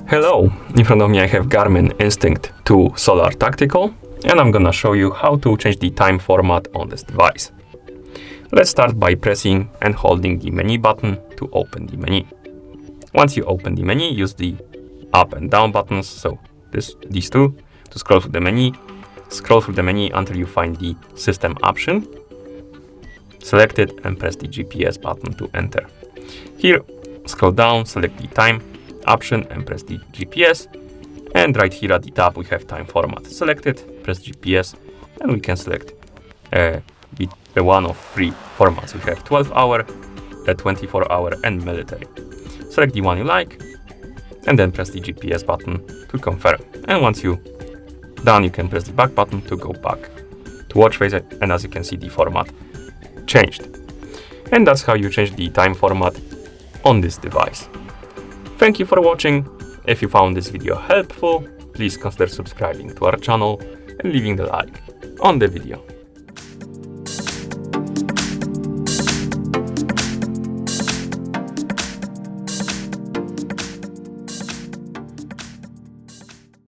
Hello, in front of me I have GARMIN Instinct 2 Solar Tactical, and I'm gonna show you how to change the time format on this device. Let's start by pressing and holding the menu button to open the menu. Once you open the menu, use the up and down buttons, so these two, to scroll through the menu. Scroll through the menu until you find the system option. Select it and press the GPS button to enter. Here, scroll down, select the time option and press the GPS, and right here at the top we have time format. Select it, press GPS, and we can select one of three formats. We have 12-hour, 24-hour, and military. Select the one you like, and then press the GPS button to confirm. And once you're done, you can press the back button to go back to watch face, and as you can see, the format changed. And that's how you change the time format on this device. Thank you for watching. If you found this video helpful, please consider subscribing to our channel and leaving the like on the video.